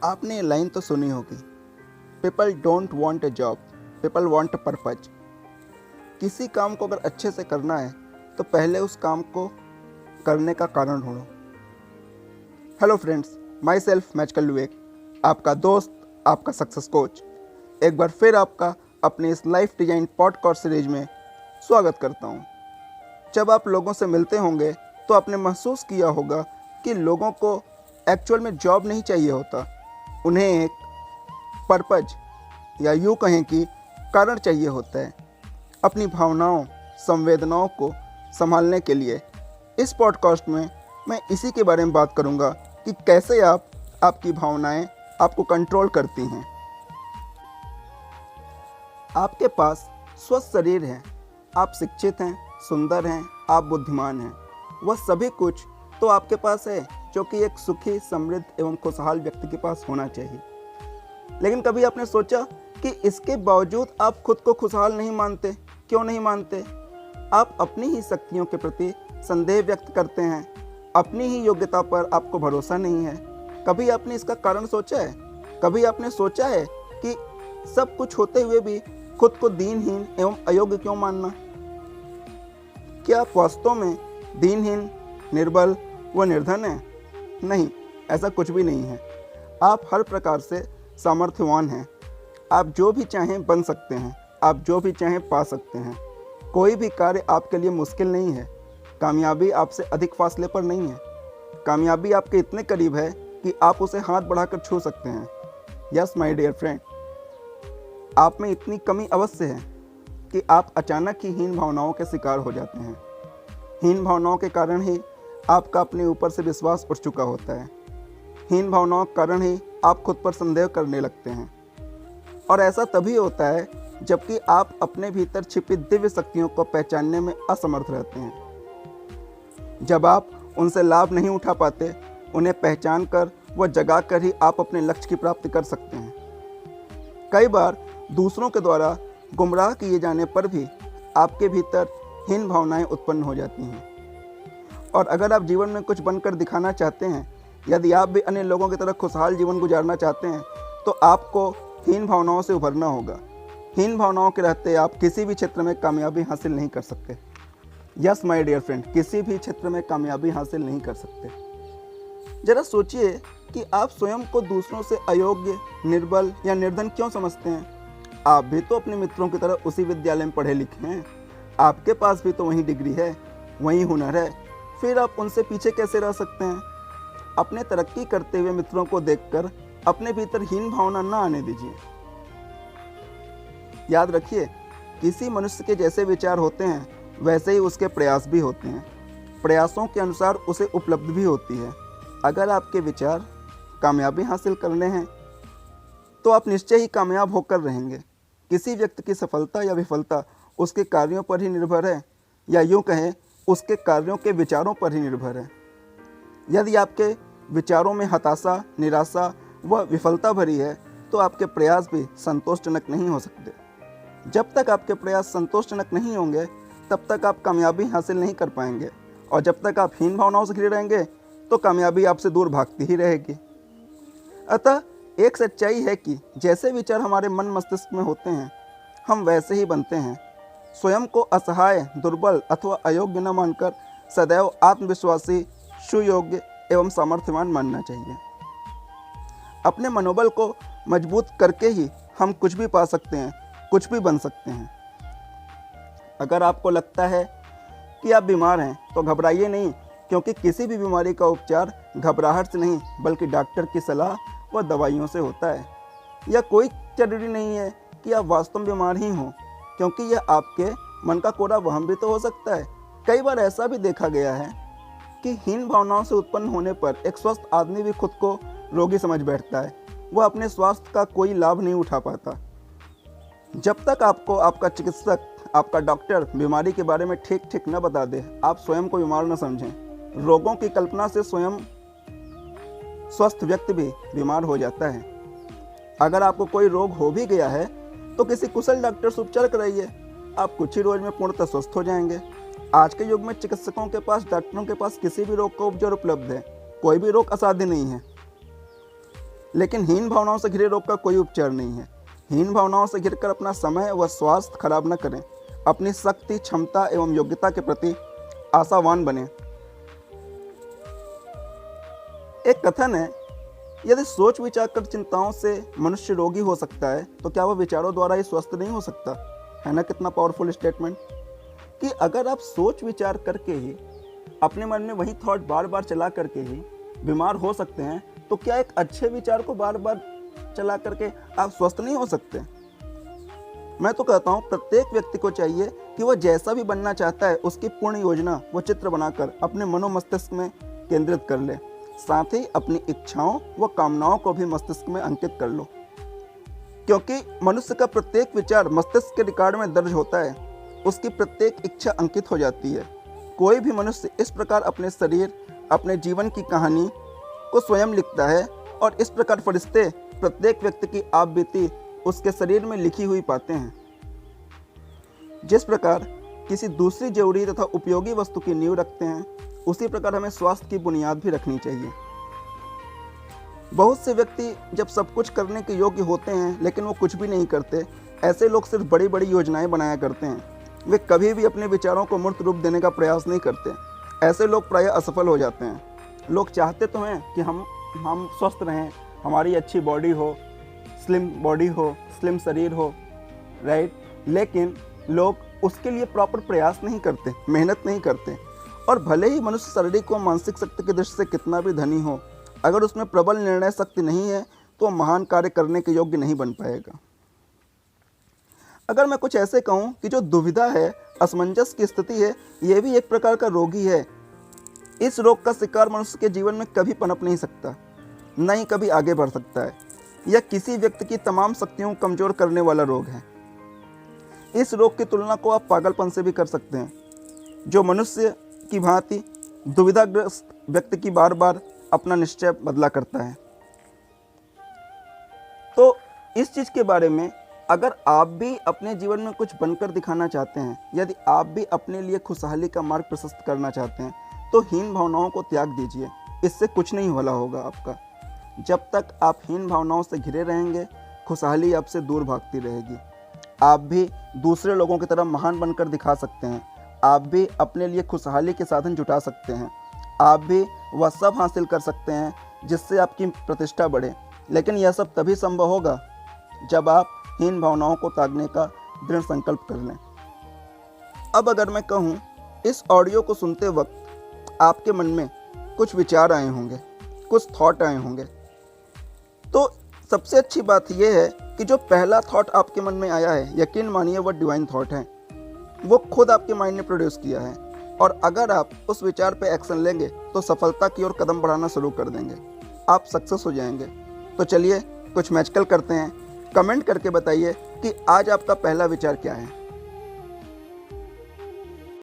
आपने ये लाइन तो सुनी होगी, people don't want a job, people want a purpose. किसी काम को अगर अच्छे से करना है तो पहले उस काम को करने का कारण ढूंढो। Hello friends, my self magical Vivek, आपका दोस्त, आपका सक्सेस कोच, एक बार फिर आपका अपने इस लाइफ डिजाइन पॉडकास्ट सीरीज में स्वागत करता हूँ। जब आप लोगों से मिलते होंगे तो आपने महसूस किया होगा कि लोगों को एक्चुअल में जॉब नहीं चाहिए होता, उन्हें एक पर्पज या यूँ कहें कि कारण चाहिए होता है अपनी भावनाओं, संवेदनाओं को संभालने के लिए। इस पॉडकास्ट में मैं इसी के बारे में बात करूंगा कि कैसे आपकी भावनाएं आपको कंट्रोल करती हैं। आपके पास स्वस्थ शरीर है, आप शिक्षित हैं, सुंदर हैं, आप बुद्धिमान हैं, वह सभी कुछ तो आपके पास है जो कि एक सुखी, समृद्ध एवं खुशहाल व्यक्ति के पास होना चाहिए। लेकिन कभी आपने सोचा कि इसके बावजूद आप खुद को खुशहाल नहीं मानते? क्यों नहीं मानते? आप अपनी ही शक्तियों के प्रति संदेह व्यक्त करते हैं, अपनी ही योग्यता पर आपको भरोसा नहीं है। कभी आपने इसका कारण सोचा है? कभी आपने सोचा है कि सब कुछ होते हुए भी खुद को दीनहीन एवं अयोग्य क्यों मानना? क्या आप वास्तव में दीनहीन, निर्बल व निर्धन हैं? नहीं, ऐसा कुछ भी नहीं है। आप हर प्रकार से सामर्थ्यवान हैं। आप जो भी चाहें बन सकते हैं, आप जो भी चाहें पा सकते हैं। कोई भी कार्य आपके लिए मुश्किल नहीं है। कामयाबी आपसे अधिक फासले पर नहीं है। कामयाबी आपके इतने करीब है कि आप उसे हाथ बढ़ाकर छू सकते हैं। यस माय डियर फ्रेंड, आप में इतनी कमी अवश्य है कि आप अचानक ही हीन भावनाओं के शिकार हो जाते हैं। हीन भावनाओं के कारण ही आपका अपने ऊपर से विश्वास उठ चुका होता है। हीन भावनाओं के कारण ही आप खुद पर संदेह करने लगते हैं। और ऐसा तभी होता है जबकि आप अपने भीतर छिपी दिव्य शक्तियों को पहचानने में असमर्थ रहते हैं। जब आप उनसे लाभ नहीं उठा पाते, उन्हें पहचान कर व जगा कर ही आप अपने लक्ष्य की प्राप्ति कर सकते हैं। कई बार दूसरों के द्वारा गुमराह किए जाने पर भी आपके भीतर हीन भावनाएं उत्पन्न हो जाती हैं। और अगर आप जीवन में कुछ बनकर दिखाना चाहते हैं, यदि आप भी अन्य लोगों की तरह खुशहाल जीवन गुजारना चाहते हैं, तो आपको हीन भावनाओं से उभरना होगा। हीन भावनाओं के रहते आप किसी भी क्षेत्र में कामयाबी हासिल नहीं कर सकते। यस माय डियर फ्रेंड, किसी भी क्षेत्र में कामयाबी हासिल नहीं कर सकते। जरा सोचिए कि आप स्वयं को दूसरों से अयोग्य, निर्बल या निर्धन क्यों समझते हैं? आप भी तो अपने मित्रों की तरह उसी विद्यालय में पढ़े लिखे हैं। आपके पास भी तो वही डिग्री है, वही हुनर है। फिर आप उनसे पीछे कैसे रह सकते हैं? अपने तरक्की करते हुए मित्रों को देखकर अपने भीतर हीन भावना न आने दीजिए। याद रखिए, किसी मनुष्य के जैसे विचार होते हैं वैसे ही उसके प्रयास भी होते हैं। प्रयासों के अनुसार उसे उपलब्धि भी होती है। अगर आपके विचार कामयाबी हासिल करने हैं तो आप निश्चय ही कामयाब होकर रहेंगे। किसी व्यक्ति की सफलता या विफलता उसके कार्यों पर ही निर्भर है, या यूँ कहें उसके कार्यों के विचारों पर ही निर्भर है। यदि आपके विचारों में हताशा, निराशा व विफलता भरी है तो आपके प्रयास भी संतोषजनक नहीं हो सकते। जब तक आपके प्रयास संतोषजनक नहीं होंगे तब तक आप कामयाबी हासिल नहीं कर पाएंगे, और जब तक आप हीन भावनाओं से घिरे रहेंगे तो कामयाबी आपसे दूर भागती ही रहेगी। अतः एक सच्चाई है कि जैसे विचार हमारे मन मस्तिष्क में होते हैं, हम वैसे ही बनते हैं। स्वयं को असहाय, दुर्बल अथवा अयोग्य न मानकर सदैव आत्मविश्वासी, सुयोग्य एवं सामर्थ्यवान मानना चाहिए। अपने मनोबल को मजबूत करके ही हम कुछ भी पा सकते हैं, कुछ भी बन सकते हैं। अगर आपको लगता है कि आप बीमार हैं तो घबराइए नहीं, क्योंकि किसी भी बीमारी का उपचार घबराहट से नहीं बल्कि डॉक्टर की सलाह व दवाइयों से होता है। यह कोई जरूरी नहीं है कि आप वास्तव में बीमार ही हों, क्योंकि यह आपके मन का कोरा वहम भी तो हो सकता है। कई बार ऐसा भी देखा गया है कि हीन भावनाओं से उत्पन्न होने पर एक स्वस्थ आदमी भी खुद को रोगी समझ बैठता है। वह अपने स्वास्थ्य का कोई लाभ नहीं उठा पाता। जब तक आपको आपका चिकित्सक, आपका डॉक्टर बीमारी के बारे में ठीक न बता दे, आप स्वयं को बीमार न समझें। रोगों की कल्पना से स्वयं स्वस्थ व्यक्ति भी बीमार हो जाता है। अगर आपको कोई रोग हो भी गया है तो किसी कुशल डॉक्टर से उपचार कराइए। आप कुछ ही रोज में पूर्णतः स्वस्थ हो जाएंगे। आज के युग में चिकित्सकों के पास, डॉक्टरों के पास किसी भी रोग का उपचार उपलब्ध है। कोई भी रोग असाध्य नहीं है। लेकिन हीन भावनाओं से घिरे रोग का कोई उपचार नहीं है। हीन भावनाओं से घिरकर अपना समय व स्वास्थ्य खराब न करें। अपनी शक्ति, क्षमता एवं योग्यता के प्रति आशावान बने। एक कथन है, यदि सोच विचार कर चिंताओं से मनुष्य रोगी हो सकता है तो क्या वह विचारों द्वारा ही स्वस्थ नहीं हो सकता? है ना कितना पावरफुल स्टेटमेंट, कि अगर आप सोच विचार करके ही अपने मन में वही थॉट बार बार चला करके ही बीमार हो सकते हैं, तो क्या एक अच्छे विचार को बार बार चला करके आप स्वस्थ नहीं हो सकते? मैं तो कहता हूँ प्रत्येक व्यक्ति को चाहिए कि वह जैसा भी बनना चाहता है उसकी पूर्ण योजना वो चित्र बनाकर अपने मनोमस्तिष्क में केंद्रित कर ले। साथ ही अपनी इच्छाओं व कामनाओं को भी मस्तिष्क में अंकित कर लो, क्योंकि मनुष्य का प्रत्येक विचार मस्तिष्क के रिकॉर्ड में दर्ज होता है। उसकी प्रत्येक इच्छा अंकित हो जाती है। कोई भी मनुष्य इस प्रकार अपने शरीर, अपने जीवन की कहानी को स्वयं लिखता है और इस प्रकार फरिश्ते प्रत्येक व्यक्ति की आप बीती उसके शरीर में लिखी हुई पाते हैं। जिस प्रकार किसी दूसरी जरूरी तथा उपयोगी वस्तु की नींव रखते हैं, उसी प्रकार हमें स्वास्थ्य की बुनियाद भी रखनी चाहिए। बहुत से व्यक्ति जब सब कुछ करने के योग्य होते हैं लेकिन वो कुछ भी नहीं करते। ऐसे लोग सिर्फ बड़ी बड़ी योजनाएं बनाया करते हैं। वे कभी भी अपने विचारों को मूर्त रूप देने का प्रयास नहीं करते। ऐसे लोग प्रायः असफल हो जाते हैं। लोग चाहते तो हैं कि हम स्वस्थ रहें, हमारी अच्छी बॉडी हो, स्लिम बॉडी हो, स्लिम शरीर हो, राइट, लेकिन लोग उसके लिए प्रॉपर प्रयास नहीं करते, मेहनत नहीं करते। और भले ही मनुष्य शारीरिक व मानसिक शक्ति की दृष्टि से कितना भी धनी हो, अगर उसमें प्रबल निर्णय शक्ति नहीं है तो महान कार्य करने के योग्य नहीं बन पाएगा। अगर मैं कुछ ऐसे कहूँ कि जो दुविधा है, असमंजस की स्थिति है, यह भी एक प्रकार का रोगी है। इस रोग का शिकार मनुष्य के जीवन में कभी पनप नहीं सकता, न ही कभी आगे बढ़ सकता है। यह किसी व्यक्ति की तमाम शक्तियों को कमजोर करने वाला रोग है। इस रोग की तुलना को आप पागलपन से भी कर सकते हैं, जो मनुष्य की भांति दुविधाग्रस्त व्यक्ति की बार बार अपना निश्चय बदला करता है। तो इस चीज के बारे में अगर आप भी अपने जीवन में कुछ बनकर दिखाना चाहते हैं, यदि आप भी अपने लिए खुशहाली का मार्ग प्रशस्त करना चाहते हैं, तो हीन भावनाओं को त्याग दीजिए। इससे कुछ नहीं भला होगा आपका। जब तक आप हीन भावनाओं से घिरे रहेंगे, खुशहाली आपसे दूर भागती रहेगी। आप भी दूसरे लोगों की तरह महान बनकर दिखा सकते हैं। आप भी अपने लिए खुशहाली के साधन जुटा सकते हैं। आप भी वह सब हासिल कर सकते हैं जिससे आपकी प्रतिष्ठा बढ़े। लेकिन यह सब तभी संभव होगा जब आप हीन भावनाओं को त्यागने का दृढ़ संकल्प कर लें। अब अगर मैं कहूँ, इस ऑडियो को सुनते वक्त आपके मन में कुछ विचार आए होंगे, कुछ थॉट आए होंगे, तो सबसे अच्छी बात यह है कि जो पहला थॉट आपके मन में आया है, यकीन मानिए वह डिवाइन थॉट है। वो खुद आपके माइंड ने प्रोड्यूस किया है। और अगर आप उस विचार पे एक्शन लेंगे तो सफलता की ओर कदम बढ़ाना शुरू कर देंगे। आप सक्सेस हो जाएंगे। तो चलिए कुछ मैजिकल करते हैं। कमेंट करके बताइए कि आज आपका पहला विचार क्या है।